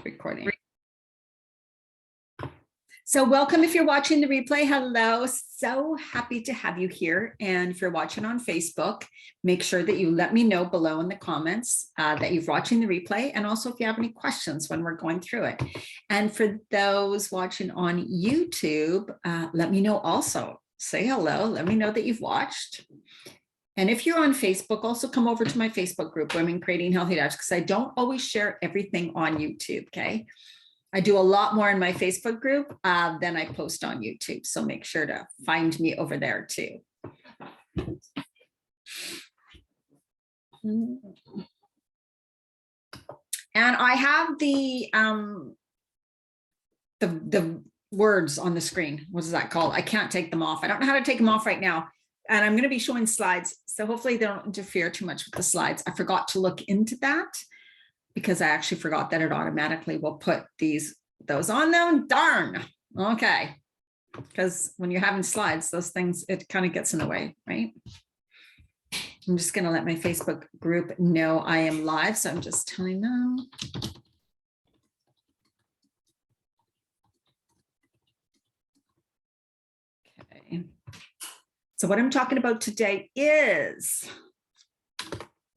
recording. So welcome if you're watching the replay. Hello, so happy to have you here. And if you're watching on Facebook, make sure that you let me know below in the comments that you're watching the replay. And also if you have any questions when we're going through it. And for those watching on YouTube, let me know also. Say hello, let me know that you've watched. And if you're on Facebook, also come over to my Facebook group, Women Creating Healthy Lives, because I don't always share everything on YouTube, okay? I do a lot more in my Facebook group than I post on YouTube. So make sure to find me over there too. And I have the words on the screen. What is that called? I can't take them off. I don't know how to take them off right now. And I'm going to be showing slides. So hopefully they don't interfere too much with the slides. I forgot to look into that because I actually forgot that it automatically will put those on them. Darn. Okay. Because when you're having slides, those things, it kind of gets in the way, right? I'm just going to let my Facebook group know I am live. So I'm just telling them. Okay. So what I'm talking about today is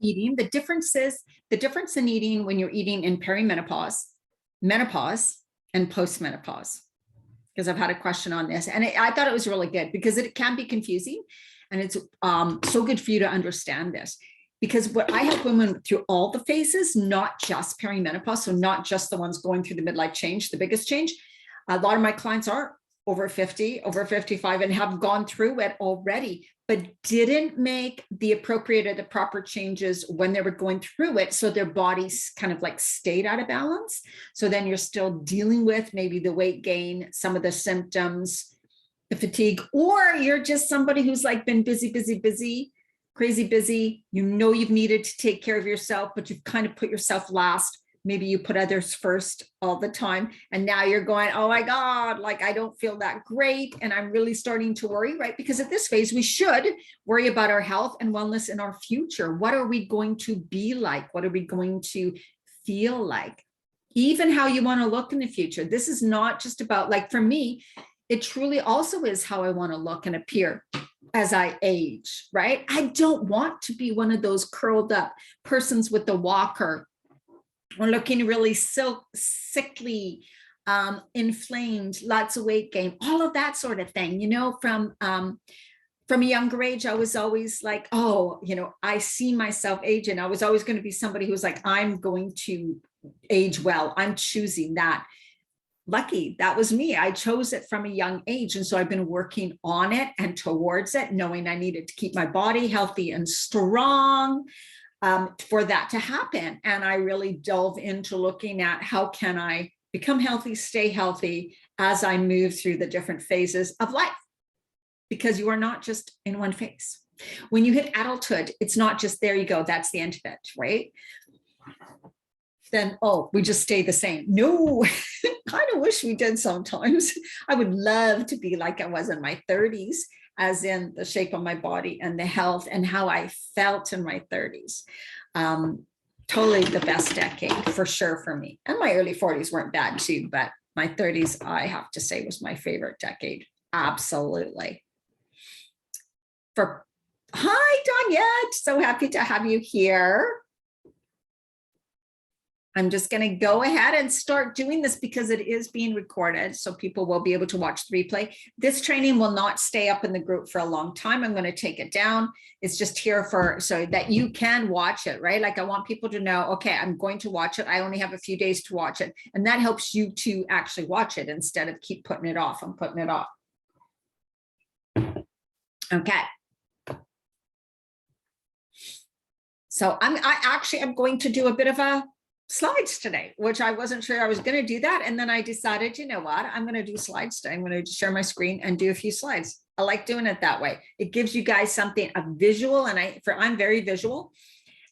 eating. The difference in eating when you're eating in perimenopause, menopause, and postmenopause. Because I've had a question on this, and I thought it was really good because it can be confusing, and it's so good for you to understand this. Because what I help women through all the phases, not just perimenopause, so not just the ones going through the midlife change, the biggest change. A lot of my clients are over 50, over 55, and have gone through it already, but didn't make the appropriate or the proper changes when they were going through it. So their bodies kind of like stayed out of balance. So then you're still dealing with maybe the weight gain, some of the symptoms, the fatigue, or you're just somebody who's like been busy, crazy busy. You know, you've needed to take care of yourself, but you've kind of put yourself last. Maybe you put others first all the time. And now you're going, oh my God, like I don't feel that great. And I'm really starting to worry, right? Because at this phase, we should worry about our health and wellness in our future. What are we going to be like? What are we going to feel like? Even how you want to look in the future. This is not just about, like for me, it truly also is how I want to look and appear as I age, right? I don't want to be one of those curled up persons with the walker, or looking really so sickly, inflamed, lots of weight gain, all of that sort of thing. You know, from a younger age, I was always like, oh, you know, I see myself aging. I was always going to be somebody who was like, I'm going to age well. I'm choosing that. Lucky, that was me. I chose it from a young age. And so I've been working on it and towards it, knowing I needed to keep my body healthy and strong. For that to happen. And I really delve into looking at how can I become healthy, stay healthy as I move through the different phases of life, because you are not just in one phase. When you hit adulthood, it's not just there you go, that's the end of it, right? Then, oh, we just stay the same. No, kind of wish we did sometimes. I would love to be like I was in my 30s, as in the shape of my body and the health and how I felt in my 30s. Totally the best decade for sure for me. And my early 40s weren't bad too, but my 30s, I have to say, was my favorite decade. Absolutely. Hi, Donyette. So happy to have you here. I'm just going to go ahead and start doing this because it is being recorded, so people will be able to watch the replay. This training will not stay up in the group for a long time. I'm going to take it down. It's just here so that you can watch it, right? Like I want people to know, okay, I'm going to watch it. I only have a few days to watch it. And that helps you to actually watch it instead of keep putting it off. I'm putting it off. Okay. So I'm going to do a bit of a slides today, which I wasn't sure I was going to do that. And then I decided, you know what, I'm going to do slides today. I'm going to share my screen and do a few slides. I like doing it that way. It gives you guys something, a visual, and I'm very visual.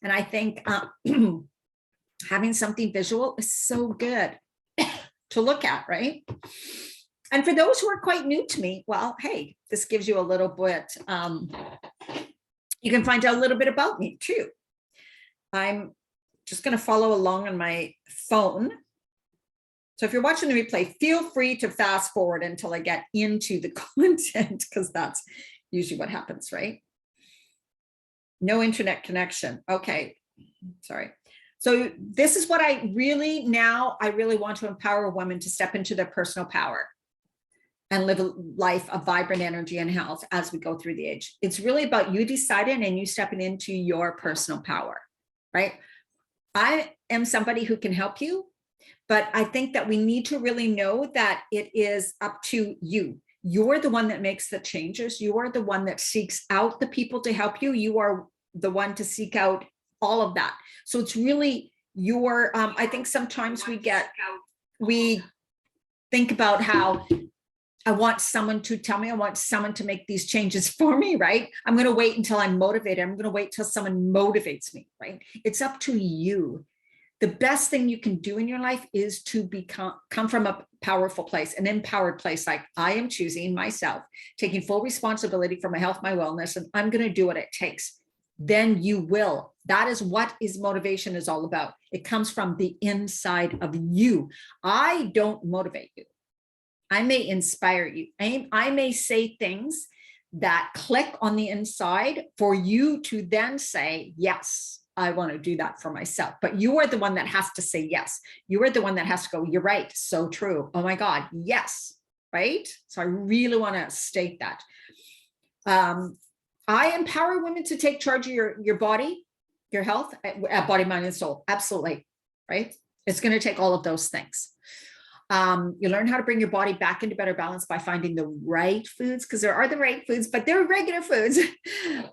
And I think having something visual is so good to look at, right? And for those who are quite new to me, well, hey, this gives you a little bit, you can find out a little bit about me too. I'm just going to follow along on my phone So if you're watching the replay, feel free to fast forward until I get into the content, because that's usually what happens, right? No internet connection. Okay, sorry. So this is what I really want to empower women to step into their personal power and live a life of vibrant energy and health as we go through the age. It's really about you deciding and you stepping into your personal power, right? I am somebody who can help you, but I think that we need to really know that it is up to you. You're the one that makes the changes. You are the one that seeks out the people to help you. You are the one to seek out all of that. So it's really your, I think sometimes we think about how I want someone to tell me, I want someone to make these changes for me, right? I'm going to wait until I'm motivated. I'm going to wait till someone motivates me, right? It's up to you. The best thing you can do in your life is to come from a powerful place, an empowered place. Like, I am choosing myself, taking full responsibility for my health, my wellness, and I'm going to do what it takes. Then you will. That is what motivation is all about. It comes from the inside of you. I don't motivate you. I may inspire you. I may say things that click on the inside for you to then say, yes, I want to do that for myself. But you are the one that has to say yes. You are the one that has to go, you're right, so true. Oh my God, yes, right? So I really want to state that. I empower women to take charge of your body, your health, body, mind, and soul. Absolutely, right? It's going to take all of those things. You learn how to bring your body back into better balance by finding the right foods, because there are the right foods, but they're regular foods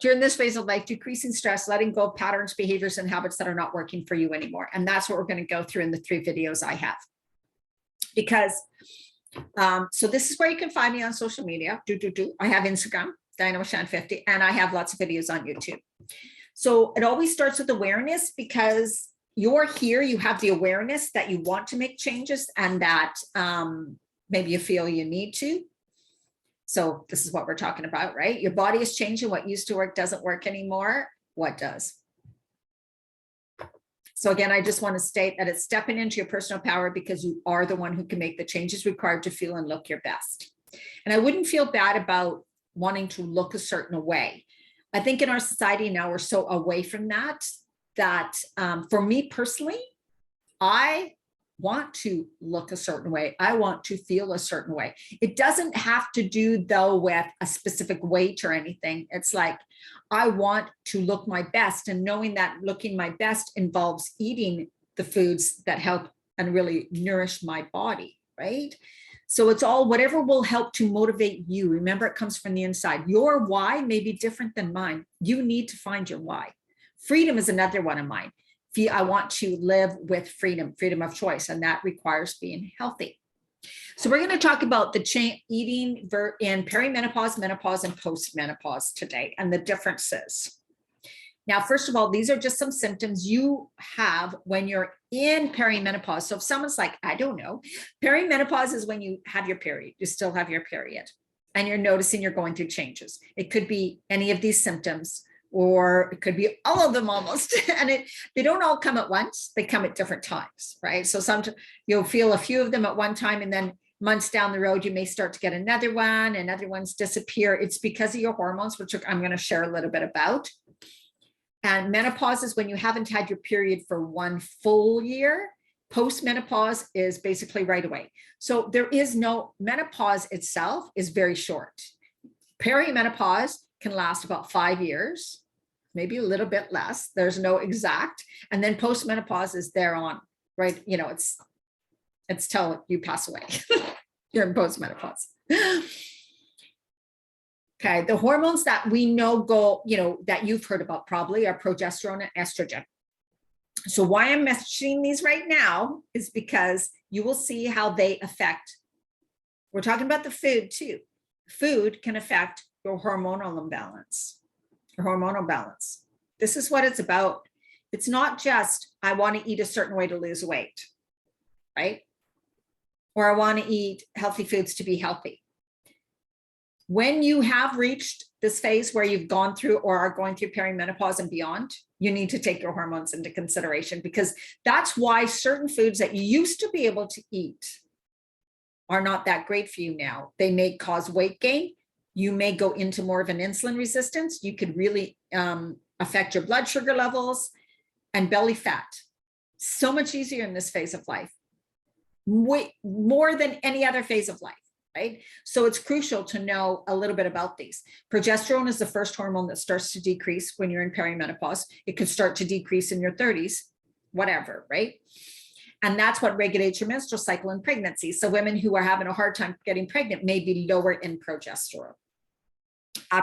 during this phase of life, decreasing stress, letting go of patterns, behaviors, and habits that are not working for you anymore. And that's what we're going to go through in the 3 videos I have. Because, so this is where you can find me on social media. I have Instagram, Marchand50, and I have lots of videos on YouTube. So it always starts with awareness, because you're here, you have the awareness that you want to make changes and that maybe you feel you need to. So this is what we're talking about, right? Your body is changing. What used to work doesn't work anymore. What does? So again, I just want to state that it's stepping into your personal power, because you are the one who can make the changes required to feel and look your best. And I wouldn't feel bad about wanting to look a certain way. I think in our society now, we're so away from that, for me personally, I want to look a certain way. I want to feel a certain way. It doesn't have to do, though, with a specific weight or anything. It's like, I want to look my best, and knowing that looking my best involves eating the foods that help and really nourish my body, right? So it's all whatever will help to motivate you. Remember, it comes from the inside. Your why may be different than mine. You need to find your why. Freedom is another one of mine. I want to live with freedom of choice, and that requires being healthy. So we're going to talk about the eating in perimenopause, menopause, and postmenopause today, and the differences. Now, first of all, these are just some symptoms you have when you're in perimenopause. So if someone's like, I don't know, perimenopause is when you have your period, you still have your period, and you're noticing you're going through changes. It could be any of these symptoms, or it could be all of them almost. And they don't all come at once. They come at different times, right? So sometimes you'll feel a few of them at one time, and then months down the road, you may start to get another one, and other ones disappear. It's because of your hormones, which I'm going to share a little bit about. And menopause is when you haven't had your period for 1 full year. Postmenopause is basically right away. So there is no, menopause itself is very short. Perimenopause can last about 5 years, maybe a little bit less. There's no exact. And then postmenopause is there on, right? You know, it's till you pass away. You're in postmenopause. Okay, the hormones that we know that you've heard about probably are progesterone and estrogen. So why I'm mentioning these right now is because you will see how they affect. We're talking about the food too. Food can affect your hormonal imbalance, your hormonal balance. This is what it's about. It's not just, I want to eat a certain way to lose weight, right? Or I want to eat healthy foods to be healthy. When you have reached this phase where you've gone through or are going through perimenopause and beyond, you need to take your hormones into consideration, because that's why certain foods that you used to be able to eat are not that great for you now. They may cause weight gain. You may go into more of an insulin resistance. You could really affect your blood sugar levels and belly fat. So much easier in this phase of life, way more than any other phase of life, right? So it's crucial to know a little bit about these. Progesterone is the first hormone that starts to decrease when you're in perimenopause. It could start to decrease in your 30s, whatever, right? And that's what regulates your menstrual cycle in pregnancy. So women who are having a hard time getting pregnant may be lower in progesterone. Low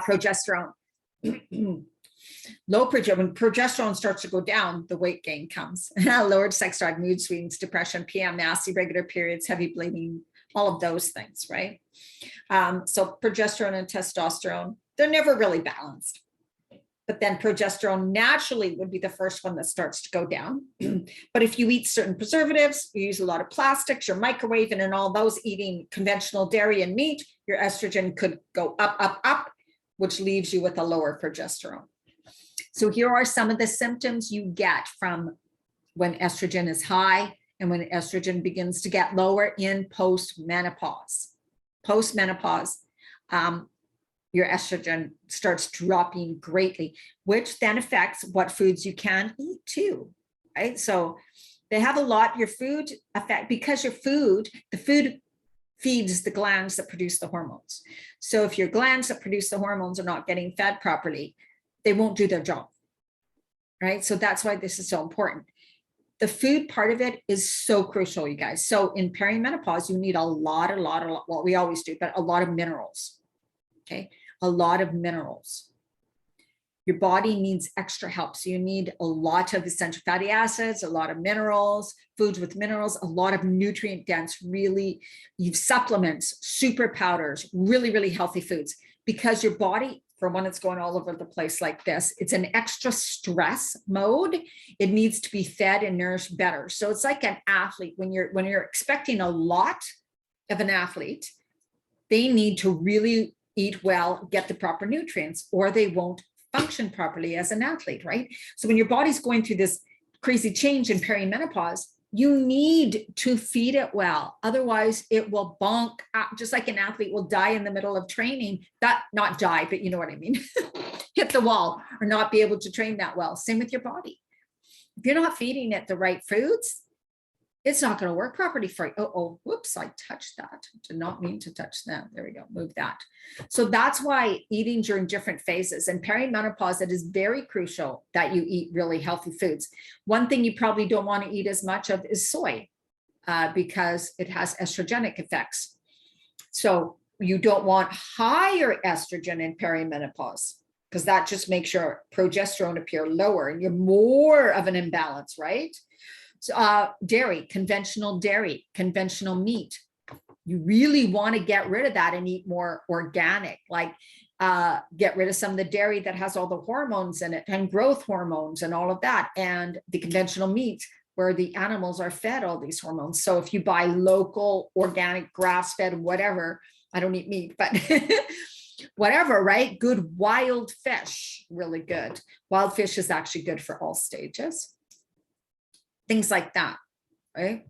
progesterone, when progesterone starts to go down, the weight gain comes. Lowered sex drive, mood swings, depression, PMS, irregular periods, heavy bleeding, all of those things, right? So progesterone and testosterone, they're never really balanced. But then progesterone naturally would be the first one that starts to go down. But if you eat certain preservatives, you use a lot of plastics, you're microwaving and all those, eating conventional dairy and meat, your estrogen could go up, up, up, which leaves you with a lower progesterone. So here are some of the symptoms you get from when estrogen is high and when estrogen begins to get lower in post-menopause. Post-menopause, your estrogen starts dropping greatly, which then affects what foods you can eat too, right? So they have a lot, your food affect, because your food, the food feeds the glands that produce the hormones. So if your glands that produce the hormones are not getting fed properly, they won't do their job, right? So that's why this is so important. The food part of it is so crucial, you guys. So in perimenopause, you need a lot, well, we always do, but a lot of minerals. Okay, a lot of minerals. Your body needs extra help. So you need a lot of essential fatty acids, a lot of minerals, foods with minerals, a lot of nutrient dense, really, you've supplements, super powders, really, really healthy foods, because your body, for when it's going all over the place like this, it's an extra stress mode. It needs to be fed and nourished better. So it's like an athlete, when you're expecting a lot of an athlete, they need to really eat well, get the proper nutrients, or they won't function properly as an athlete, right? So when your body's going through this crazy change in perimenopause, you need to feed it well. Otherwise it will bonk out, just like an athlete will die in the middle of training, not die, but you know what I mean, hit the wall or not be able to train that well. Same with your body. If you're not feeding it the right foods, it's not going to work properly for you. Oh, whoops, I touched that. Did not mean to touch that. There we go, move that. So that's why eating during different phases and perimenopause, it is very crucial that you eat really healthy foods. One thing you probably don't want to eat as much of is soy because it has estrogenic effects. So you don't want higher estrogen in perimenopause, because that just makes your progesterone appear lower and you're more of an imbalance, right? So, dairy, conventional meat. You really want to get rid of that and eat more organic, like get rid of some of the dairy that has all the hormones in it and growth hormones and all of that, and the conventional meat where the animals are fed all these hormones. So if you buy local, organic, grass-fed, whatever, I don't eat meat, but whatever, right? Good wild fish, really good. Wild fish is actually good for all stages. Things like that, right?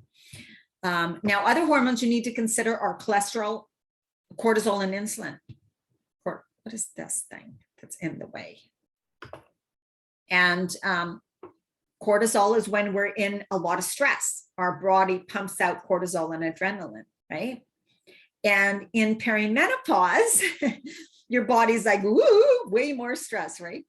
Now, other hormones you need to consider are cholesterol, cortisol, and insulin. What is this thing that's in the way? And cortisol is when we're in a lot of stress. Our body pumps out cortisol and adrenaline, right? And in perimenopause, your body's like, woo, way more stress, right?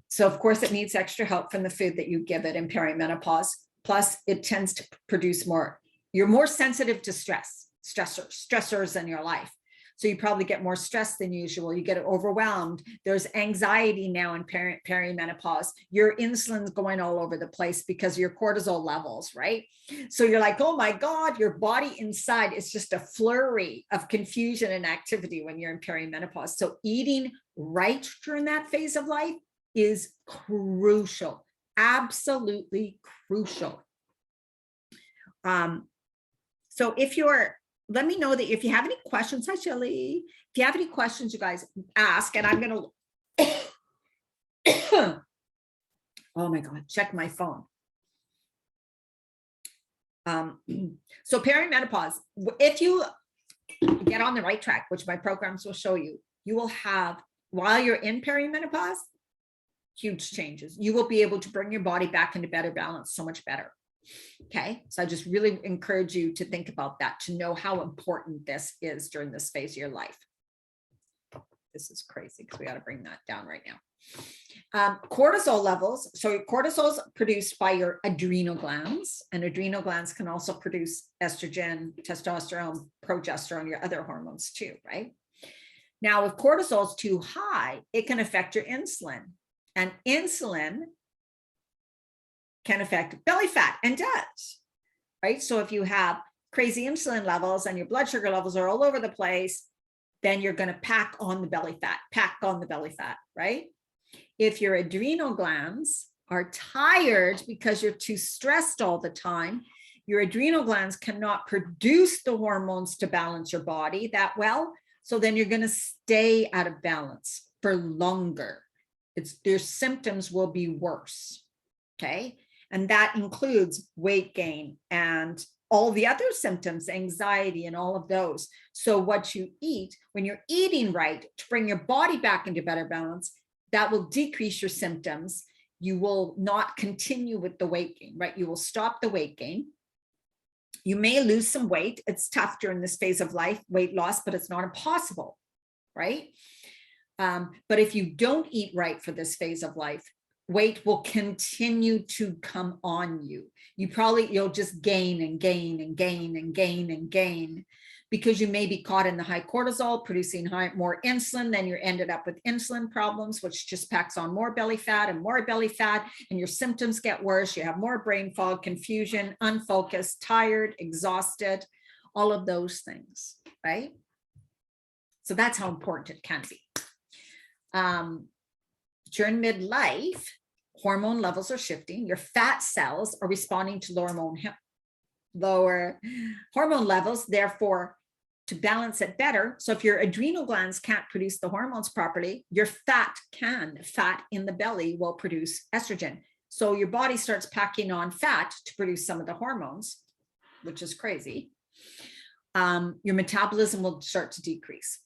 So of course it needs extra help from the food that you give it in perimenopause. Plus it tends to produce more, you're more sensitive to stressors in your life. So you probably get more stress than usual. You get overwhelmed. There's anxiety now in perimenopause. Your insulin's going all over the place because of your cortisol levels, right? So you're like, oh my God, your body inside is just a flurry of confusion and activity when you're in perimenopause. So eating right during that phase of life is crucial, absolutely crucial. So let me know that if you have any questions, hi Shelly, if you have any questions, you guys ask, and I'm going to Oh my God, check my phone. So perimenopause, if you get on the right track, which my programs will show you, you will have, while you're in perimenopause, huge changes. You will be able to bring your body back into better balance, so much better. Okay, so I just really encourage you to think about that, to know how important this is during this phase of your life. This is crazy because we got to bring that down right now. Cortisol levels. So cortisol is produced by your adrenal glands, and adrenal glands can also produce estrogen, testosterone, progesterone, your other hormones too, right? Now, if cortisol is too high, it can affect your insulin, and insulin can affect belly fat, and does, right? So if you have crazy insulin levels and your blood sugar levels are all over the place, then you're going to pack on the belly fat, right? If your adrenal glands are tired because you're too stressed all the time, your adrenal glands cannot produce the hormones to balance your body that well. So then you're going to stay out of balance for longer. Their symptoms will be worse. Okay. And that includes weight gain and all the other symptoms, anxiety and all of those. So what you eat, when you're eating right to bring your body back into better balance, that will decrease your symptoms. You will not continue with the weight gain, right? You will stop the weight gain. You may lose some weight. It's tough during this phase of life, weight loss, but it's not impossible, right? But if you don't eat right for this phase of life, weight will continue to come on you. You'll just gain and gain and gain and gain and gain, because you may be caught in the high cortisol, producing more insulin. Then you're ended up with insulin problems, which just packs on more belly fat, and your symptoms get worse. You have more brain fog, confusion, unfocused, tired, exhausted, all of those things, right? So that's how important it can be. During midlife, hormone levels are shifting. Your fat cells are responding to lower hormone levels, therefore, to balance it better. So if your adrenal glands can't produce the hormones properly, your fat can. Fat in the belly will produce estrogen. So your body starts packing on fat to produce some of the hormones, which is crazy. Your metabolism will start to decrease.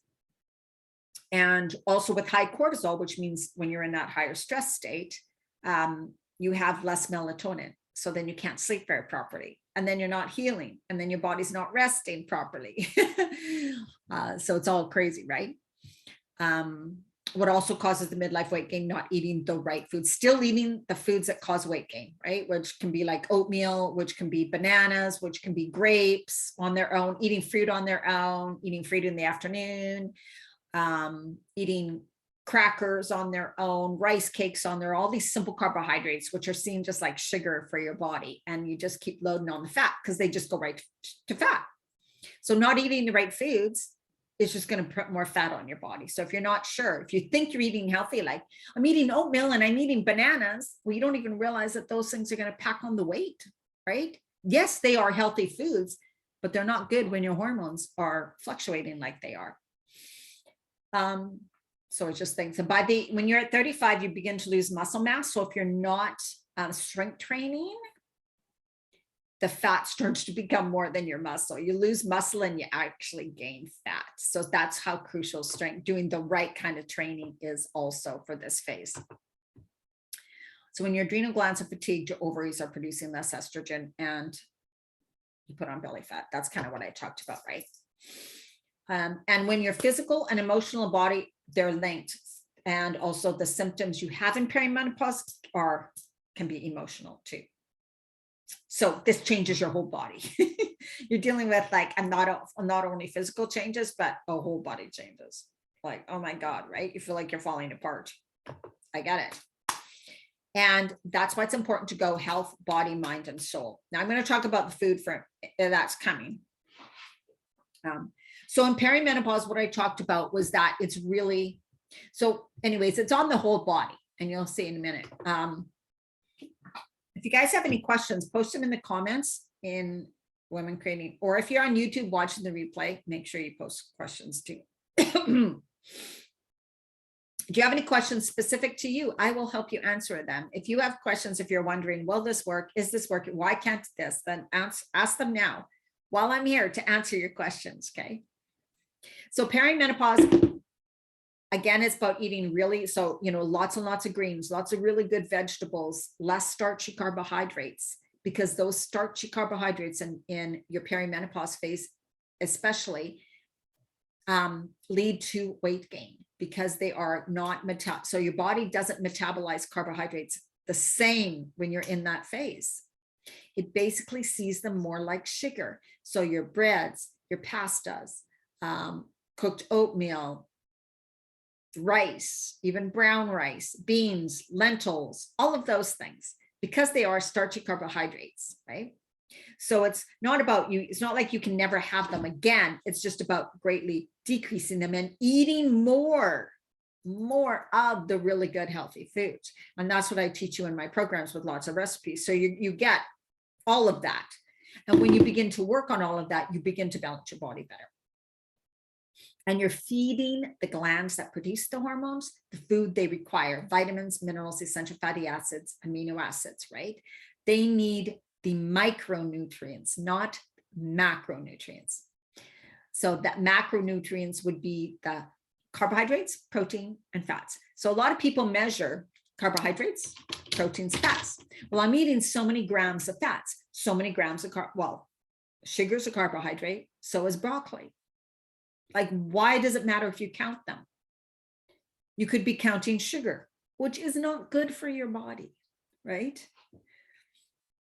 And also with high cortisol, which means when you're in that higher stress state, you have less melatonin. So then you can't sleep very properly. And then you're not healing. And then your body's not resting properly. So it's all crazy, right? What also causes the midlife weight gain? Not eating the right foods, still eating the foods that cause weight gain, right? Which can be like oatmeal, which can be bananas, which can be grapes on their own, eating fruit on their own, eating fruit in the afternoon, eating crackers on their own, rice cakes on their own, all these simple carbohydrates, which are seen just like sugar for your body. And you just keep loading on the fat because they just go right to fat. So not eating the right foods is just going to put more fat on your body. So if you're not sure, if you think you're eating healthy, like I'm eating oatmeal and I'm eating bananas, well, you don't even realize that those things are going to pack on the weight, right? Yes, they are healthy foods, but they're not good when your hormones are fluctuating like they are. So it's just things. And when you're at 35, you begin to lose muscle mass. So if you're not strength training, the fat starts to become more than your muscle. You lose muscle and you actually gain fat. So that's how crucial strength, doing the right kind of training, is also for this phase. So when your adrenal glands are fatigued, your ovaries are producing less estrogen and you put on belly fat. That's kind of what I talked about, right? And when your physical and emotional body, they're linked. And also the symptoms you have in perimenopause can be emotional too. So this changes your whole body. You're dealing with not only physical changes, but a whole body changes. Like, oh my God, right? You feel like you're falling apart. I get it. And that's why it's important to go health, body, mind, and soul. Now I'm going to talk about the food that's coming. So in perimenopause, what I talked about was that it's really, so anyways, it's on the whole body, and you'll see in a minute. If you guys have any questions, post them in the comments in Women Creating, or if you're on YouTube watching the replay, make sure you post questions too. Do you have any questions specific to you? I will help you answer them. If you have questions, if you're wondering, will this work? Is this working? Why can't this? Then ask them now while I'm here to answer your questions, okay? So perimenopause, again, it's about eating really, so, lots and lots of greens, lots of really good vegetables, less starchy carbohydrates, because those starchy carbohydrates in your perimenopause phase, especially, lead to weight gain because they are not so your body doesn't metabolize carbohydrates the same when you're in that phase. It basically sees them more like sugar. So your breads, your pastas, cooked oatmeal, rice, even brown rice, beans, lentils, all of those things, because they are starchy carbohydrates, right? So it's not about you. It's not like you can never have them again. It's just about greatly decreasing them and eating more of the really good, healthy foods. And that's what I teach you in my programs with lots of recipes. So you get all of that. And when you begin to work on all of that, you begin to balance your body better. And you're feeding the glands that produce the hormones the food they require: vitamins, minerals, essential fatty acids, amino acids, right? They need the micronutrients, not macronutrients. So that macronutrients would be the carbohydrates, protein, and fats. So a lot of people measure carbohydrates, proteins, fats. Well, I'm eating so many grams of fats, so many grams of sugar's a carbohydrate, so is broccoli. Like, why does it matter if you count them? You could be counting sugar, which is not good for your body, right?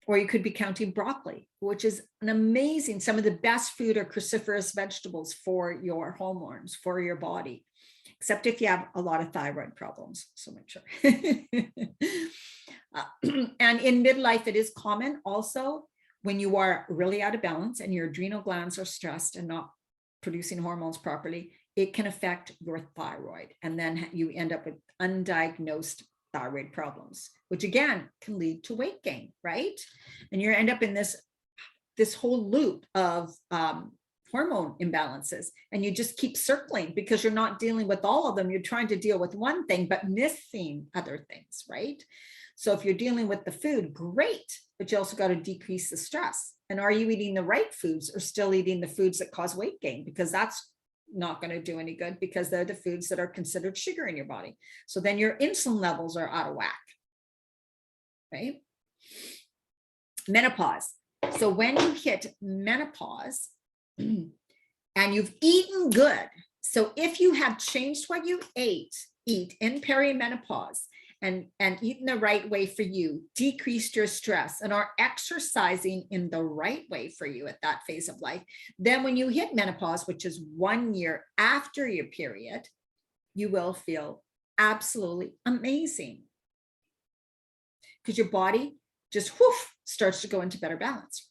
Or you could be counting broccoli, which is an amazing, some of the best food are cruciferous vegetables for your hormones, for your body, except if you have a lot of thyroid problems, so make sure. And in midlife, it is common also when you are really out of balance and your adrenal glands are stressed and not producing hormones properly, it can affect your thyroid. And then you end up with undiagnosed thyroid problems, which again can lead to weight gain, right? And you end up in this whole loop of hormone imbalances, and you just keep circling because you're not dealing with all of them. You're trying to deal with one thing but missing other things, right? So if you're dealing with the food, great, but you also got to decrease the stress. And are you eating the right foods or still eating the foods that cause weight gain? Because that's not going to do any good, because they're the foods that are considered sugar in your body. So then your insulin levels are out of whack, right? Menopause. So when you hit menopause and you've eaten good, so if you have changed what you eat in perimenopause and eaten the right way for you, decreased your stress, and are exercising in the right way for you at that phase of life, then when you hit menopause, which is 1 year after your period, you will feel absolutely amazing, because your body just starts to go into better balance.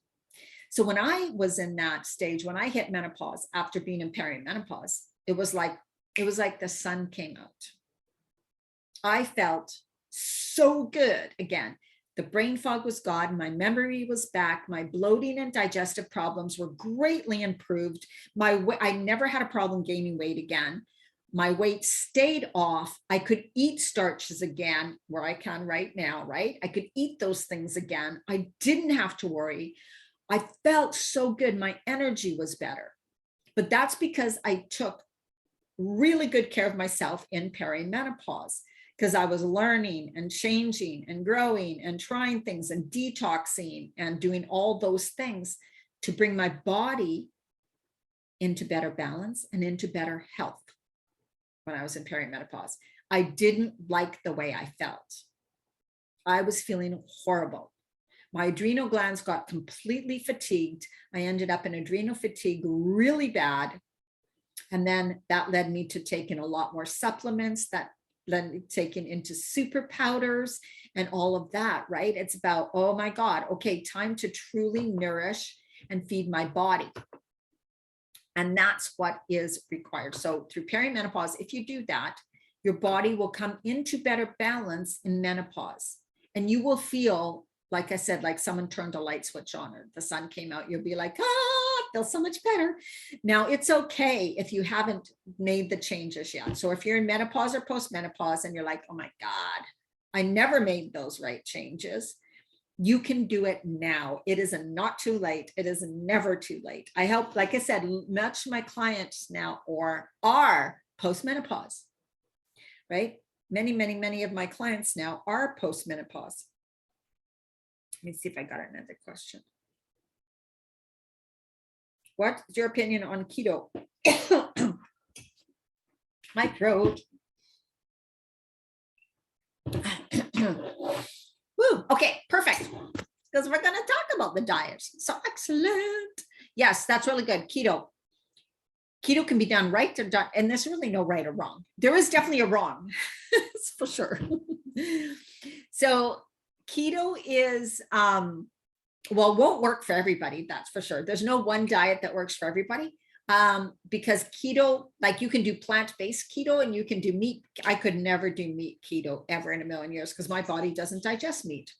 So when I was in that stage, when I hit menopause after being in perimenopause, it was like the sun came out. I felt so good again. The brain fog was gone. My memory was back. My bloating and digestive problems were greatly improved. I never had a problem gaining weight again. My weight stayed off. I could eat starches again, where I can right now, right? I could eat those things again. I didn't have to worry. I felt so good. My energy was better. But that's because I took really good care of myself in perimenopause, because I was learning and changing and growing and trying things and detoxing and doing all those things to bring my body into better balance and into better health. When I was in perimenopause, I didn't like the way I felt. I was feeling horrible. My adrenal glands got completely fatigued. I ended up in adrenal fatigue really bad. And then that led me to taking a lot more supplements, that led me taking into super powders and all of that, right? It's about, oh my God, okay, time to truly nourish and feed my body. And that's what is required. So through perimenopause, if you do that, your body will come into better balance in menopause, and you will feel like I said, like someone turned a light switch on or the sun came out, you'll be like, ah, feels so much better. Now it's okay if you haven't made the changes yet. So if you're in menopause or postmenopause and you're like, oh my God, I never made those right changes, you can do it now. It is not too late. It is never too late. I help, like I said, much of my clients now are postmenopause, right? Many of my clients now are postmenopause. Let me see if I got another question. What's your opinion on keto? My throat. Woo, okay, perfect. Because we're going to talk about the diet. So excellent. Yes, that's really good. Keto. Keto can be done right or done, and there's really no right or wrong. There is definitely a wrong, for sure. So keto is, well, won't work for everybody, that's for sure. There's no one diet that works for everybody. Because keto, like you can do plant-based keto and you can do meat. I could never do meat keto ever in a million years because my body doesn't digest meat.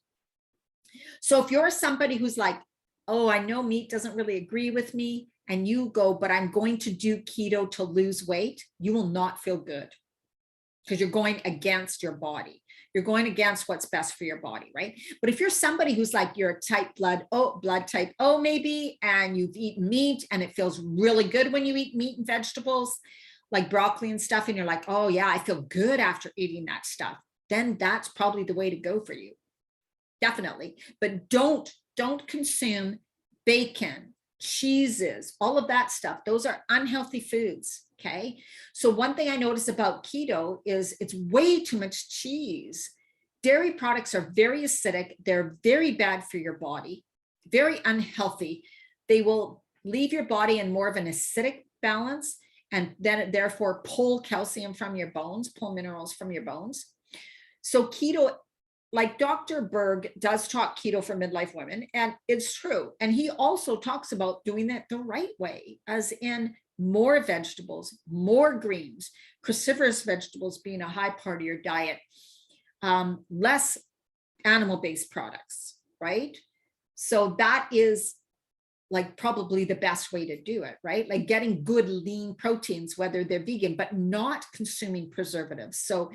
So if you're somebody who's like, oh, I know meat doesn't really agree with me, and you go, but I'm going to do keto to lose weight, you will not feel good because you're going against your body. You're going against what's best for your body, right? But if you're somebody who's like, you're a type blood type O maybe, and you've eaten meat and it feels really good when you eat meat and vegetables, like broccoli and stuff, and you're like, oh yeah, I feel good after eating that stuff, then that's probably the way to go for you. Definitely. But don't consume bacon, cheeses, all of that stuff. Those are unhealthy foods. Okay. So one thing I notice about keto is it's way too much cheese. Dairy products are very acidic. They're very bad for your body, very unhealthy. They will leave your body in more of an acidic balance, and then therefore pull calcium from your bones, pull minerals from your bones. So keto, like Dr. Berg does talk keto for midlife women, and it's true. And he also talks about doing it the right way, as in more vegetables, more greens, cruciferous vegetables being a high part of your diet, less animal-based products, right? So that is like probably the best way to do it, right? Like getting good lean proteins, whether they're vegan, but not consuming preservatives. So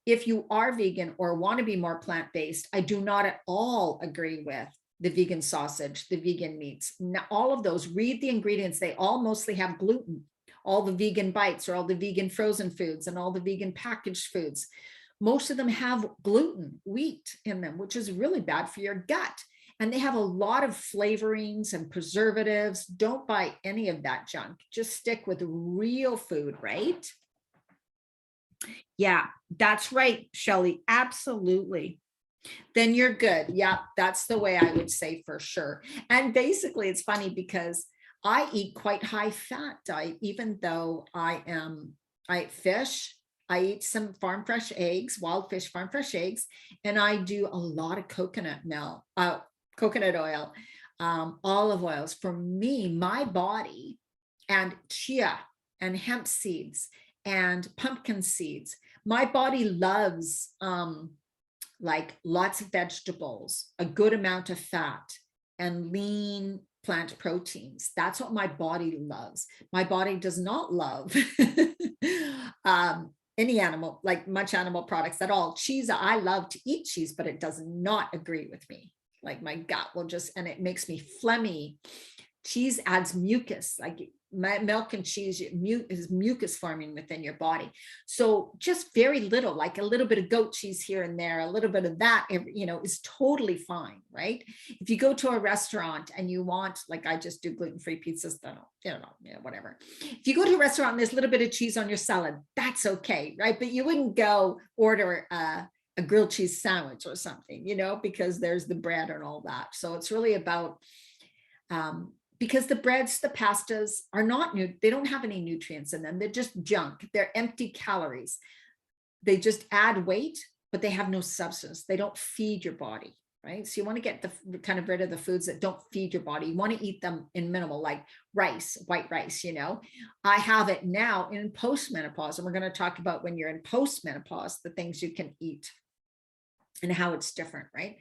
if you are vegan or want to be more plant-based, I do not at all agree with the vegan sausage, the vegan meats, all of those. Read the ingredients. They all mostly have gluten. All the vegan bites or all the vegan frozen foods and all the vegan packaged foods, most of them have gluten, wheat in them, which is really bad for your gut. And they have a lot of flavorings and preservatives. Don't buy any of that junk. Just stick with real food, right? Yeah, that's right, Shelley. Absolutely. Then you're good. Yeah, that's the way I would say for sure. And basically, it's funny because I eat quite high fat diet, even though I eat fish. I eat some farm fresh eggs, wild fish, farm fresh eggs, and I do a lot of coconut milk, coconut oil, olive oils. For me, my body, and chia and hemp seeds and pumpkin seeds. My body loves like lots of vegetables, a good amount of fat, and lean plant proteins. That's what my body loves. My body does not love any animal, like much animal products at all. Cheese, I love to eat cheese, but it does not agree with me. Like my gut will just, and it makes me phlegmy. Cheese adds mucus, like milk and cheese is mucus forming within your body. So just very little, like a little bit of goat cheese here and there, a little bit of that, you know, is totally fine, right? If you go to a restaurant and you want, like I just do gluten-free pizzas, whatever. If you go to a restaurant and there's a little bit of cheese on your salad, that's okay, right? But you wouldn't go order a grilled cheese sandwich or something, you know, because there's the bread and all that. So it's really about, because the breads, the pastas are not new. They don't have any nutrients in them. They're just junk. They're empty calories. They just add weight, but they have no substance. They don't feed your body, right? So you want to get the kind of rid of the foods that don't feed your body. You want to eat them in minimal, like rice, white rice, you know. I have it now in postmenopause, and we're going to talk about when you're in postmenopause, the things you can eat and how it's different, right?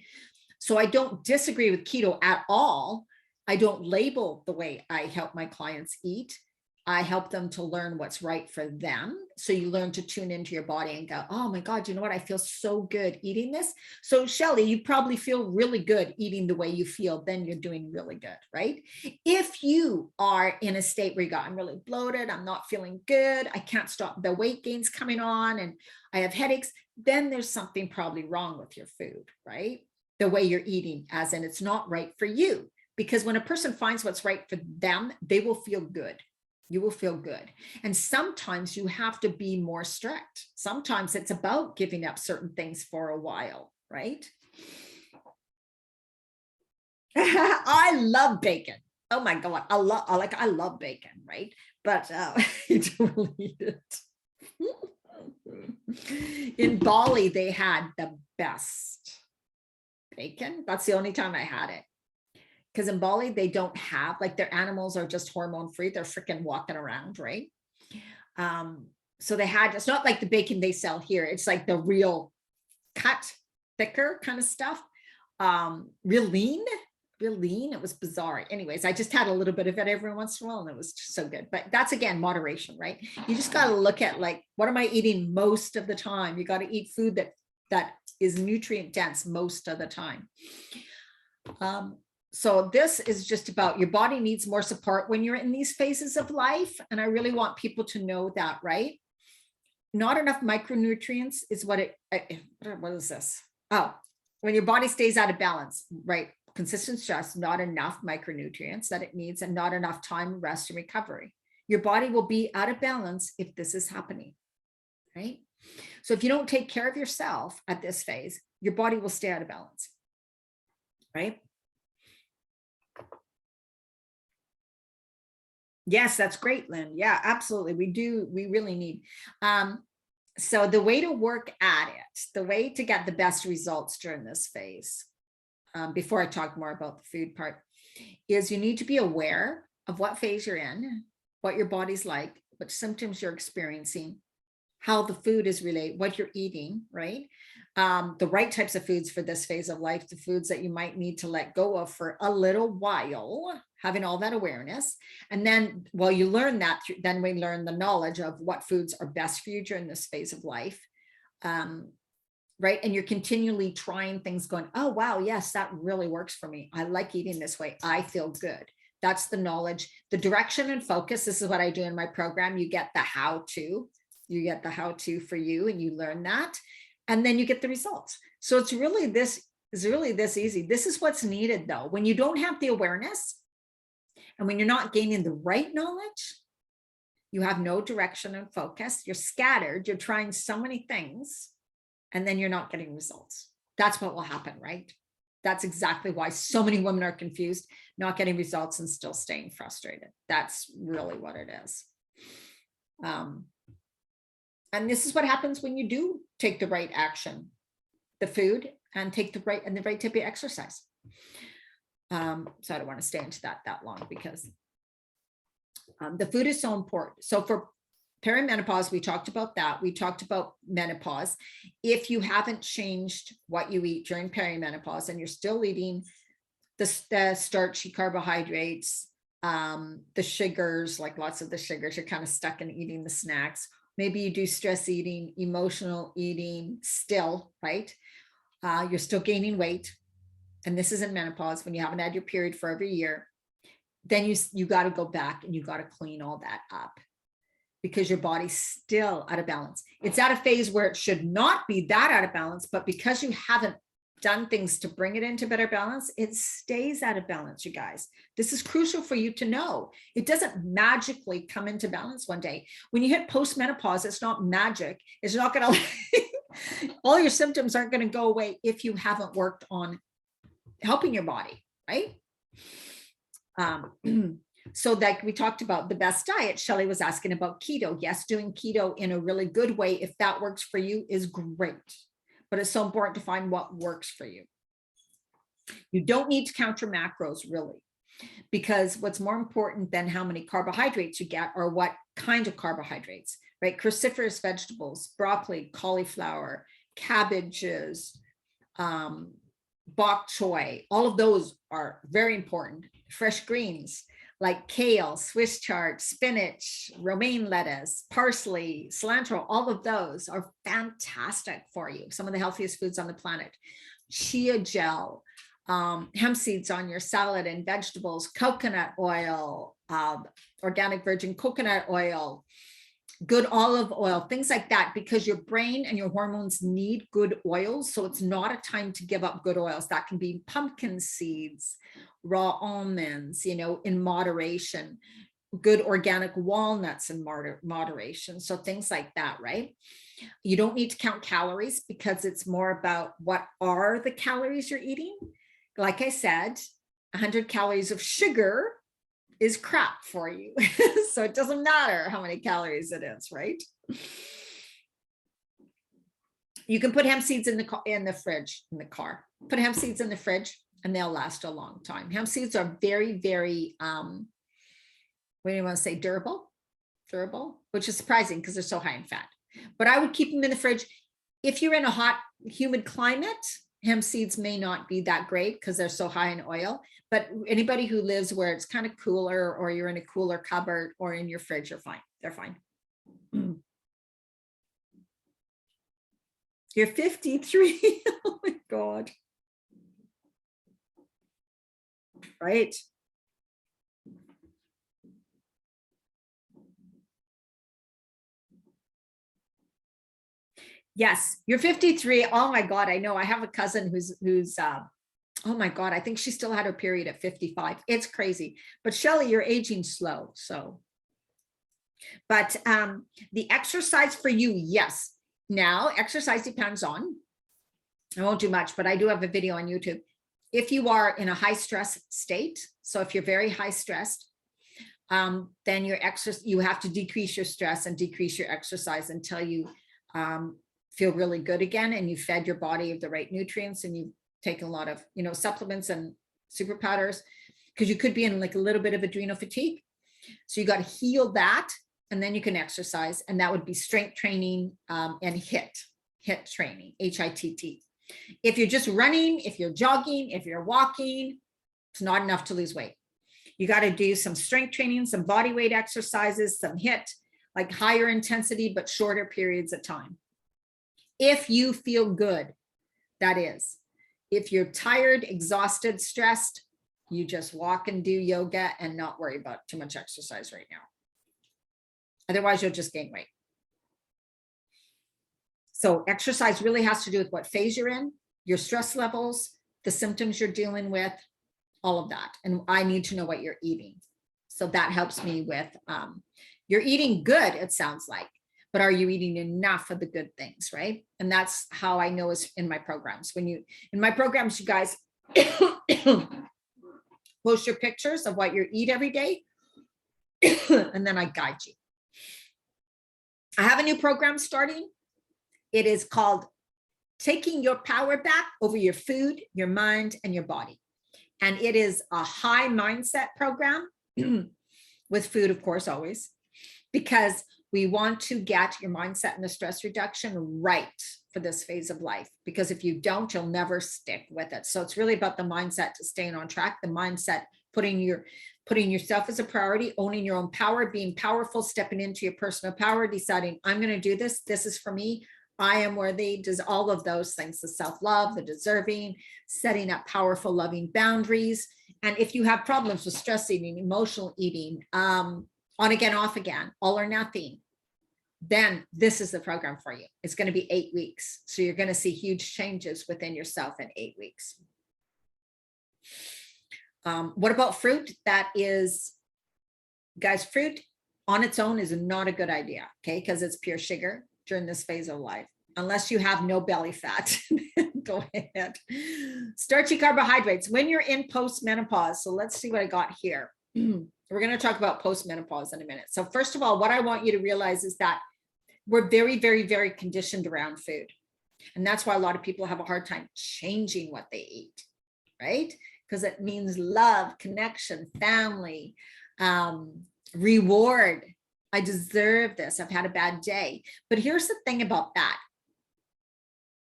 So I don't disagree with keto at all. I don't label the way I help my clients eat. I help them to learn what's right for them. So you learn to tune into your body and go, oh my God, you know what? I feel so good eating this. So Shelley, you probably feel really good eating the way you feel. Then you're doing really good, right? If you are in a state where you go, I'm really bloated, I'm not feeling good, I can't stop, the weight gain's coming on and I have headaches, then there's something probably wrong with your food, right? The way you're eating, as in it's not right for you. Because when a person finds what's right for them, they will feel good. You will feel good. And sometimes you have to be more strict. Sometimes it's about giving up certain things for a while, right? I love bacon. Oh my God. I love bacon, right? But you don't eat it. In Bali, they had the best bacon. That's the only time I had it. Because in Bali, they don't have, like, their animals are just hormone free. They're freaking walking around, right? So they had, it's not like the bacon they sell here. It's like the real cut, thicker kind of stuff. Real lean. It was bizarre. Anyways, I just had a little bit of it every once in a while and it was just so good. But that's, again, moderation, right? You just got to look at, like, what am I eating most of the time? You got to eat food that is nutrient dense most of the time. So this is just about, your body needs more support when you're in these phases of life. And I really want people to know that, right? Not enough micronutrients is what is this? Oh, when your body stays out of balance, right? Consistent stress, not enough micronutrients that it needs, and not enough time, rest, and recovery. Your body will be out of balance if this is happening, right? So if you don't take care of yourself at this phase, your body will stay out of balance, right? Yes, that's great, Lynn. Yeah, absolutely. We really need. So the way to work at it, the way to get the best results during this phase, before I talk more about the food part, is you need to be aware of what phase you're in, what your body's like, what symptoms you're experiencing, how the food is related, what you're eating, right? The right types of foods for this phase of life, the foods that you might need to let go of for a little while, having all that awareness. And then, well, you learn that, then we learn the knowledge of what foods are best for you during this phase of life. Right? And you're continually trying things going, oh, wow, yes, that really works for me. I like eating this way. I feel good. That's the knowledge, the direction and focus. This is what I do in my program. You get the how-to. You get the how-to for you and you learn that. And then you get the results. So it's really this easy. This is what's needed though. When you don't have the awareness and when you're not gaining the right knowledge, you have no direction and focus. You're scattered. You're trying so many things and then you're not getting results. That's what will happen, right? That's exactly why so many women are confused, not getting results and still staying frustrated. That's really what it is. And this is what happens when you do take the right action, the food, and take the right type of exercise. So I don't want to stay into that long because the food is so important. So for perimenopause, we talked about that. We talked about menopause. If you haven't changed what you eat during perimenopause and you're still eating the starchy carbohydrates, the sugars, like lots of the sugars, you're kind of stuck in eating the snacks. Maybe you do stress eating, emotional eating still, right? You're still gaining weight. And this is in menopause when you haven't had your period for every year. Then you got to go back and you got to clean all that up because your body's still out of balance. It's at a phase where it should not be that out of balance, but because you haven't done things to bring it into better balance, it stays out of balance, you guys. This is crucial for you to know. It doesn't magically come into balance one day. When you hit post-menopause, it's not magic. It's not going to, all your symptoms aren't going to go away if you haven't worked on helping your body, right? So like we talked about the best diet, Shelley was asking about keto. Yes, doing keto in a really good way, if that works for you, is great. But it's so important to find what works for you. You don't need to count your macros really, because what's more important than how many carbohydrates you get are what kind of carbohydrates, right? Cruciferous vegetables, broccoli, cauliflower, cabbages, bok choy, all of those are very important. Fresh greens like kale, Swiss chard, spinach, romaine lettuce, parsley, cilantro, all of those are fantastic for you. Some of the healthiest foods on the planet. Chia gel, hemp seeds on your salad and vegetables, coconut oil, organic virgin coconut oil, good olive oil, things like that, because your brain and your hormones need good oils. So it's not a time to give up good oils. That can be pumpkin seeds, raw almonds, you know, in moderation, good organic walnuts in moderation. So things like that, right? You don't need to count calories because it's more about what are the calories you're eating. Like I said, 100 calories of sugar is crap for you. So it doesn't matter how many calories it is, right? You can put hemp seeds in the fridge, in the car. Put hemp seeds in the fridge and they'll last a long time. Hemp seeds are very, very, what do you want to say, durable, which is surprising because they're so high in fat. But I would keep them in the fridge. If you're in a hot, humid climate, hemp seeds may not be that great because they're so high in oil. But anybody who lives where it's kind of cooler, or you're in a cooler cupboard or in your fridge, you're fine. They're fine. You're 53. Oh my God. Right. Yes, you're 53. Oh my God, I know. I have a cousin who's oh my God, I think she still had her period at 55. It's crazy. But Shelley, you're aging slow. So, but the exercise for you, yes. Now, exercise depends on, I won't do much, but I do have a video on YouTube. If you are in a high stress state, so if you're very high stressed, then you have to decrease your stress and decrease your exercise until you feel really good again, and you fed your body with the right nutrients, and you take a lot of, you know, supplements and super powders, because you could be in like a little bit of adrenal fatigue. So you got to heal that, and then you can exercise, and that would be strength training and HIIT training, HIIT. If you're just running, if you're jogging, if you're walking, it's not enough to lose weight. You got to do some strength training, some body weight exercises, some HIIT, like higher intensity, but shorter periods of time. If you feel good, that is. If you're tired, exhausted, stressed, you just walk and do yoga and not worry about too much exercise right now. Otherwise, you'll just gain weight. So exercise really has to do with what phase you're in, your stress levels, the symptoms you're dealing with, all of that. And I need to know what you're eating. So that helps me with, you're eating good, it sounds like, but are you eating enough of the good things, right? And that's how I know is in my programs. In my programs, you guys post your pictures of what you eat every day, and then I guide you. I have a new program starting. It is called Taking Your Power Back Over Your Food, Your Mind, and Your Body. And it is a high mindset program with food, of course, always, because we want to get your mindset and the stress reduction right for this phase of life. Because if you don't, you'll never stick with it. So it's really about the mindset to staying on track, the mindset, putting yourself as a priority, owning your own power, being powerful, stepping into your personal power, deciding I'm going to do this. This is for me. I am worthy, does all of those things, the self-love, the deserving, setting up powerful, loving boundaries. And if you have problems with stress eating, emotional eating, on again, off again, all or nothing, then this is the program for you. It's going to be 8 weeks. So you're going to see huge changes within yourself in 8 weeks. What about fruit? That is, guys, fruit on its own is not a good idea, okay? Because it's pure sugar during this phase of life, unless you have no belly fat. Go ahead. Starchy carbohydrates when you're in post-menopause. So let's see what I got here. We're going to talk about post-menopause in a minute. So first of all, what I want you to realize is that we're very, very, very conditioned around food. And that's why a lot of people have a hard time changing what they eat, right? Because it means love, connection, family, reward. I deserve this. I've had a bad day. But here's the thing about that.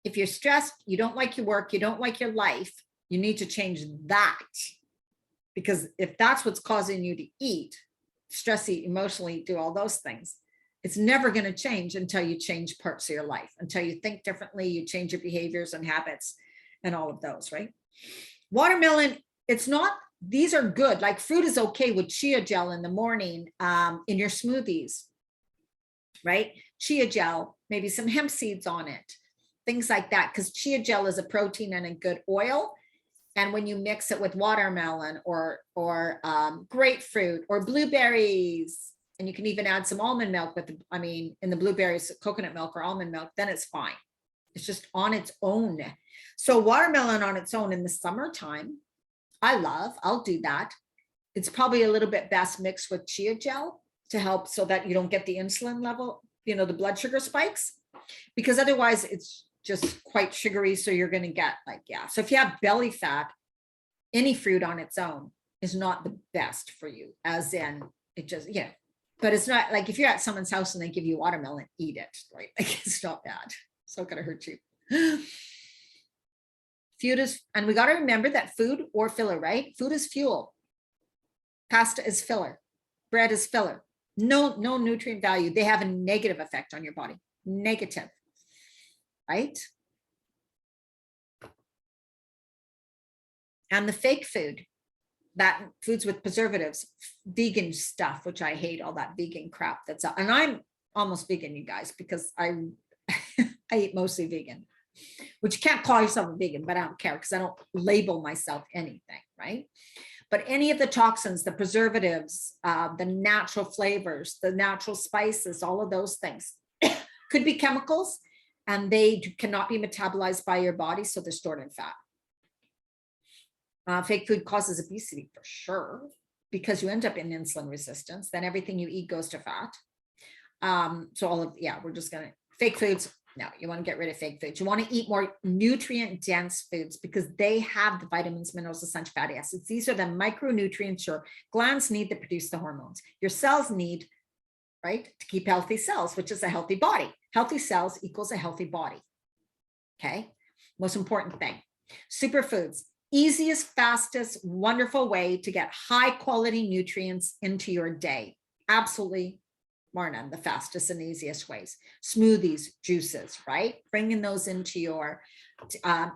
If you're stressed, you don't like your work, you don't like your life, You need to change that, because if that's what's causing you to eat, stress eat, emotionally do all those things, it's never going to change until you change parts of your life, until you think differently, you change your behaviors and habits and all of those, right? Watermelon, it's not, these are good. Like fruit is okay with chia gel in the morning, in your smoothies, right? Chia gel, maybe some hemp seeds on it, things like that, because chia gel is a protein and a good oil. And when you mix it with watermelon or grapefruit or blueberries, and you can even add some almond milk with, in the blueberries, coconut milk or almond milk, then it's fine. It's just on its own. So watermelon on its own in the summertime, I'll do that. It's probably a little bit best mixed with chia gel to help so that you don't get the insulin level, the blood sugar spikes, because otherwise it's just quite sugary. So you're going to get so if you have belly fat, any fruit on its own is not the best for you, as in it just, but it's not like if you're at someone's house and they give you watermelon, eat it, right? Like it's not bad. It's not going to hurt you. Food is, and we got to remember that food or filler, right? Food is fuel. Pasta is filler. Bread is filler. No nutrient value. They have a negative effect on your body. Negative. Right? And the fake food, that foods with preservatives, vegan stuff, which I hate, all that vegan crap that's out. And I'm almost vegan, you guys, because I eat mostly vegan, which you can't call yourself a vegan, but I don't care because I don't label myself anything, right? But any of the toxins, the preservatives, the natural flavors, the natural spices, all of those things could be chemicals, and they cannot be metabolized by your body, so they're stored in fat. Fake food causes obesity for sure, because you end up in insulin resistance. Then everything you eat goes to fat. So we're just gonna, fake foods, no, you want to get rid of fake foods. You want to eat more nutrient dense foods because they have the vitamins, minerals, essential fatty acids. These are the micronutrients your glands need that produce the hormones. Your cells need, right, to keep healthy cells, which is a healthy body. Healthy cells equals a healthy body. Okay, most important thing. Superfoods, easiest, fastest, wonderful way to get high quality nutrients into your day. Absolutely, Marchand, the fastest and easiest ways. Smoothies, juices, right? Bringing those into your,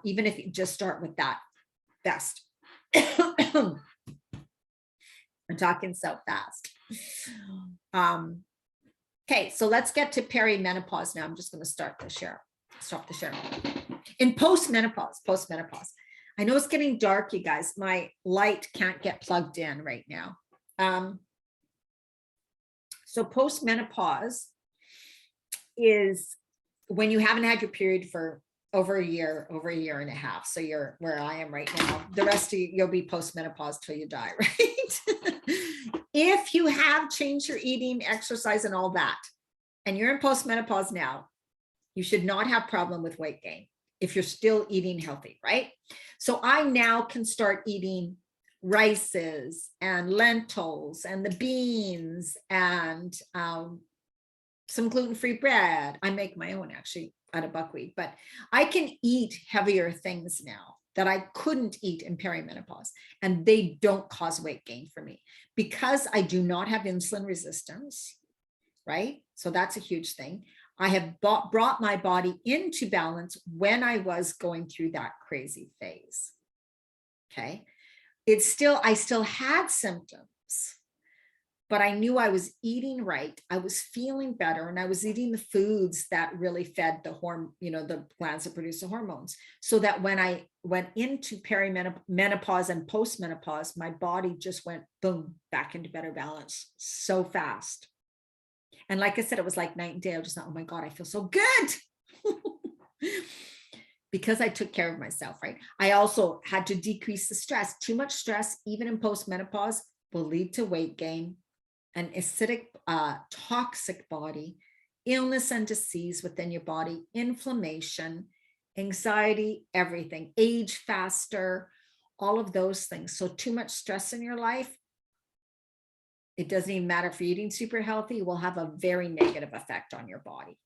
even if you just start with that, best. I'm talking so fast. Okay, so let's get to perimenopause now. I'm just going to stop the share. In postmenopause. I know it's getting dark, you guys. My light can't get plugged in right now. So postmenopause is when you haven't had your period for over a year and a half. So you're where I am right now. The rest of you, you'll be postmenopause till you die, right? If you have changed your eating, exercise, and all that, and you're in postmenopause now, you should not have problem with weight gain if you're still eating healthy, right? So I now can start eating rices and lentils and the beans and some gluten-free bread. I make my own actually out of buckwheat, but I can eat heavier things now that I couldn't eat in perimenopause, and they don't cause weight gain for me because I do not have insulin resistance, right? So that's a huge thing. I have brought my body into balance when I was going through that crazy phase. Okay. I still had symptoms, but I knew I was eating right. I was feeling better, and I was eating the foods that really fed the the glands that produce the hormones, so that when I went into perimenopause and postmenopause, my body just went boom, back into better balance so fast. And like I said, it was like night and day. I was just like, oh my God, I feel so good. Because I took care of myself, right? I also had to decrease the stress. Too much stress, even in postmenopause, will lead to weight gain, an acidic, toxic body, illness and disease within your body, inflammation, anxiety, everything, age faster, all of those things. So too much stress in your life, it doesn't even matter if you're eating super healthy, will have a very negative effect on your body,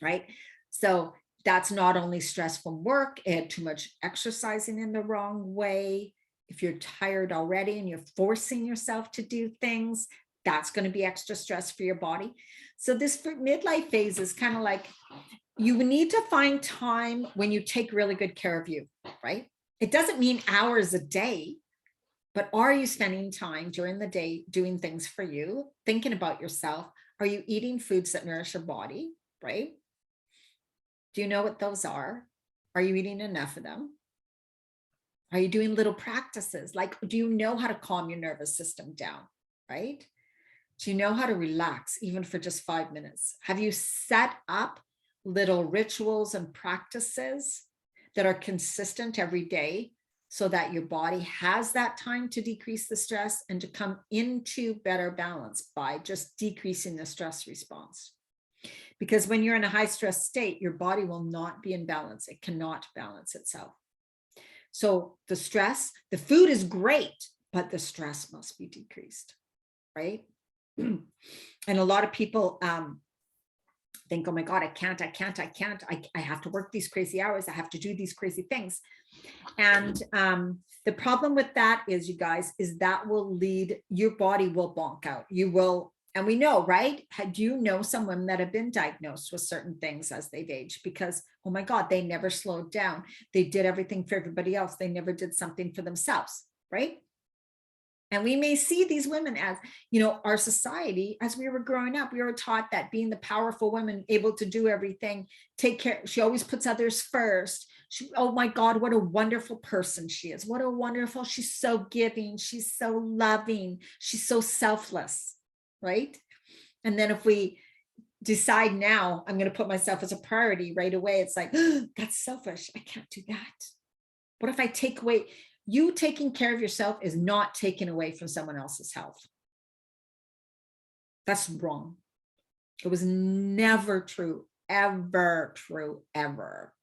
right? So That's not only stress from work, too much exercising in the wrong way. If you're tired already and you're forcing yourself to do things, that's going to be extra stress for your body. So this midlife phase is kind of like, you need to find time when you take really good care of you, right? It doesn't mean hours a day, but are you spending time during the day doing things for you, thinking about yourself? Are you eating foods that nourish your body, right? Do you know what those are? Are you eating enough of them? Are you doing little practices? Like, do you know how to calm your nervous system down, right? Do you know how to relax even for just 5 minutes? Have you set up little rituals and practices that are consistent every day so that your body has that time to decrease the stress and to come into better balance by just decreasing the stress response? Because when you're in a high stress state, your body will not be in balance. It cannot balance itself. So the stress, the food is great, but the stress must be decreased, right? And a lot of people think, oh my God, I can't. I have to work these crazy hours. I have to do these crazy things. And the problem with that is, you guys, is that will lead, your body will bonk out. You will. And we know, right? Do you know some women that have been diagnosed with certain things as they've aged because, oh my God, they never slowed down. They did everything for everybody else. They never did something for themselves, right? And we may see these women as, you know, our society, as we were growing up, we were taught that being the powerful woman, able to do everything, take care. She always puts others first. Oh my God, what a wonderful person she is. What a wonderful, she's so giving. She's so loving. She's so selfless. Right? And then if we decide now, I'm going to put myself as a priority right away, it's like, oh, that's selfish. I can't do that. What if I take away? You taking care of yourself is not taking away from someone else's health. That's wrong. It was never true, ever true, ever.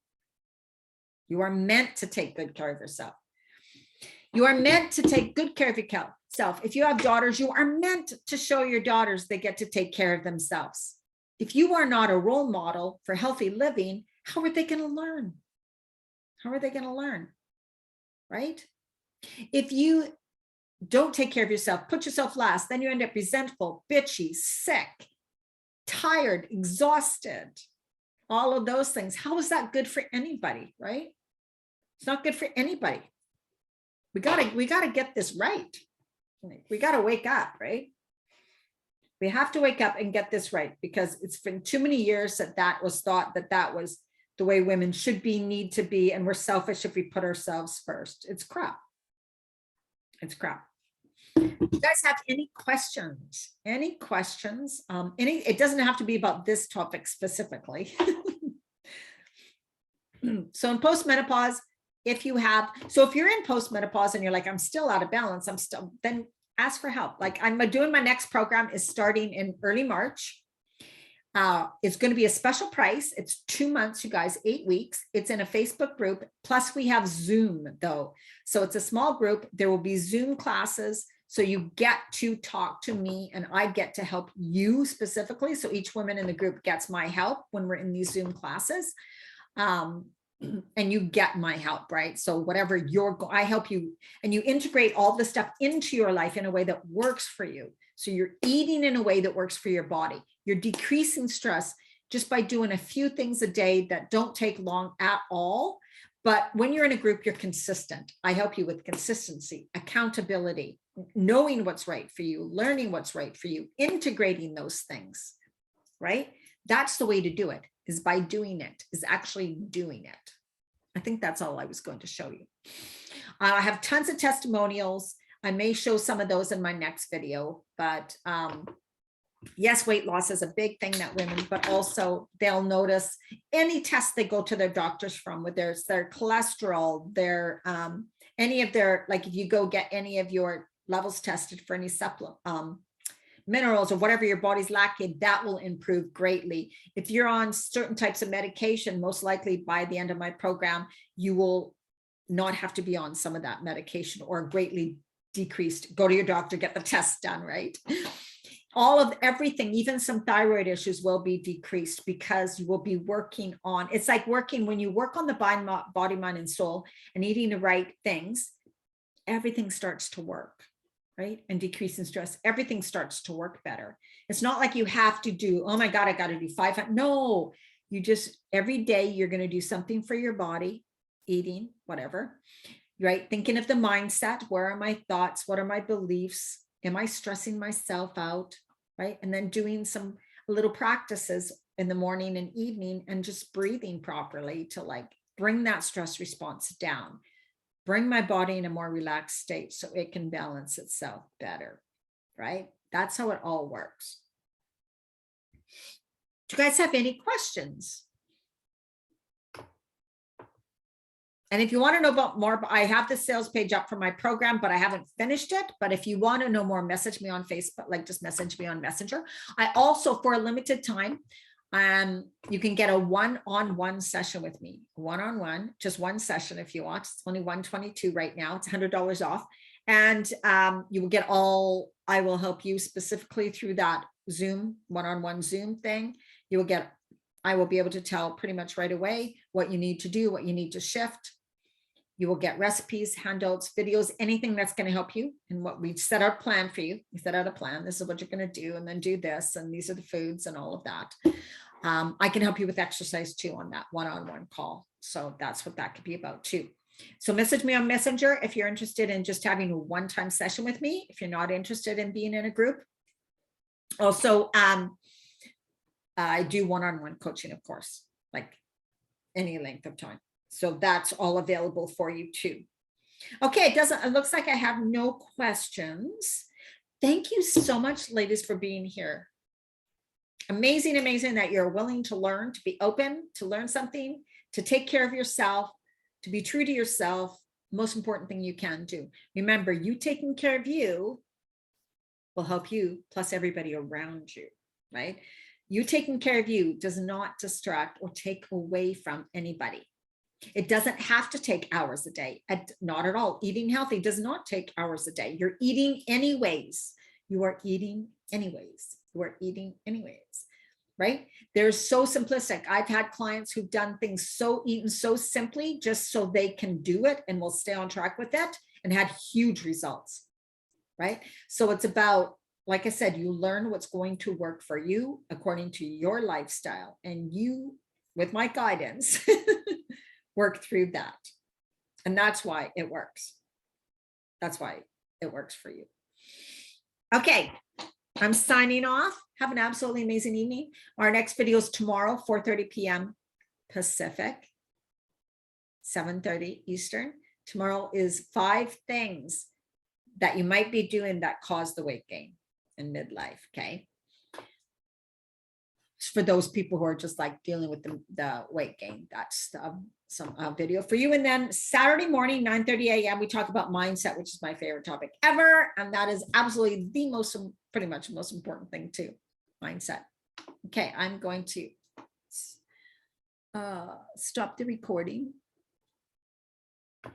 You are meant to take good care of yourself. You are meant to take good care of yourself. If you have daughters, you are meant to show your daughters they get to take care of themselves. If you are not a role model for healthy living, how are they going to learn? How are they going to learn? Right? If you don't take care of yourself, put yourself last, then you end up resentful, bitchy, sick, tired, exhausted, all of those things. How is that good for anybody, right? It's not good for anybody. We gotta get this right. We gotta wake up, right? We have to wake up and get this right, because it's been too many years that was thought that was the way women should be, need to be, and we're selfish if we put ourselves first. It's crap. It's crap. You guys have any questions? Any questions? It doesn't have to be about this topic specifically. So in postmenopause, if you're in postmenopause and you're like, I'm still out of balance, then ask for help. Like, I'm doing my next program is starting in early March. It's going to be a special price. It's 2 months, you guys, 8 weeks. It's in a Facebook group. Plus we have Zoom though. So it's a small group. There will be Zoom classes. So you get to talk to me and I get to help you specifically. So each woman in the group gets my help when we're in these Zoom classes. And you get my help, right? So whatever I help you, and you integrate all the stuff into your life in a way that works for you. So you're eating in a way that works for your body. You're decreasing stress just by doing a few things a day that don't take long at all. But when you're in a group, you're consistent. I help you with consistency, accountability, knowing what's right for you, learning what's right for you, integrating those things, right? That's the way to do it, is by doing it, is actually doing it. I think that's all I was going to show you. I have tons of testimonials. I may show some of those in my next video, but yes, weight loss is a big thing that women, but also they'll notice any test they go to their doctors from, whether it's their cholesterol, their any of their, like if you go get any of your levels tested for any supplement, minerals or whatever your body's lacking, that will improve greatly. If you're on certain types of medication, most likely by the end of my program, you will not have to be on some of that medication or greatly decreased. Go to your doctor, get the test done, right? all of everything, even some thyroid issues will be decreased because you will be working on, it's like working, when you work on the body, mind, and soul and eating the right things, everything starts to work, right? And decreasing stress, everything starts to work better. It's not like you have to do, oh my God, I got to do 500. No, you just, every day you're going to do something for your body, eating, whatever, right? Thinking of the mindset, where are my thoughts? What are my beliefs? Am I stressing myself out, right? And then doing some little practices in the morning and evening and just breathing properly to like bring that stress response down, bring my body in a more relaxed state so it can balance itself better, right? That's how it all works. Do you guys have any questions? And if you want to know about more, I have the sales page up for my program, but I haven't finished it. But if you want to know more, message me on Facebook, like just message me on Messenger. I also, for a limited time, you can get a one-on-one session with me, one-on-one, just one session if you want. It's only $122 right now. It's $100 off. And you will get all, I will help you specifically through that Zoom, one-on-one Zoom thing. You will get, I will be able to tell pretty much right away what you need to do, what you need to shift. You will get recipes, handouts, videos, anything that's going to help you. And what we set our plan for you. We set out a plan. This is what you're going to do, and then do this. And these are the foods and all of that. I can help you with exercise too on that one-on-one call. So that's what that could be about too. So message me on Messenger if you're interested in just having a one-time session with me, if you're not interested in being in a group. Also, I do one-on-one coaching, of course, like any length of time. So that's all available for you too. Okay, it looks like I have no questions. Thank you so much, ladies, for being here. Amazing, amazing that you're willing to learn, to be open, to learn something, to take care of yourself, to be true to yourself. Most important thing you can do. Remember, you taking care of you will help you, plus everybody around you, right? You taking care of you does not distract or take away from anybody. It doesn't have to take hours a day. Not at all. Eating healthy does not take hours a day. You're eating anyways. You are eating anyways. You are eating anyways, right? They're so simplistic. I've had clients who've done things eaten so simply just so they can do it and will stay on track with it and had huge results, right? So it's about, like I said, you learn what's going to work for you according to your lifestyle, and you, with my guidance, work through that. And that's why it works. That's why it works for you. Okay, I'm signing off. Have an absolutely amazing evening. Our next video is tomorrow, 4:30 p.m. Pacific, 7:30 Eastern. Tomorrow is 5 things that you might be doing that cause the weight gain in midlife, okay? For those people who are just like dealing with the weight gain, that's some video for you. And then Saturday morning, 9:30 a.m., we talk about mindset, which is my favorite topic ever. And that is absolutely the most, pretty much the most important thing too, mindset. Okay, I'm going to stop the recording.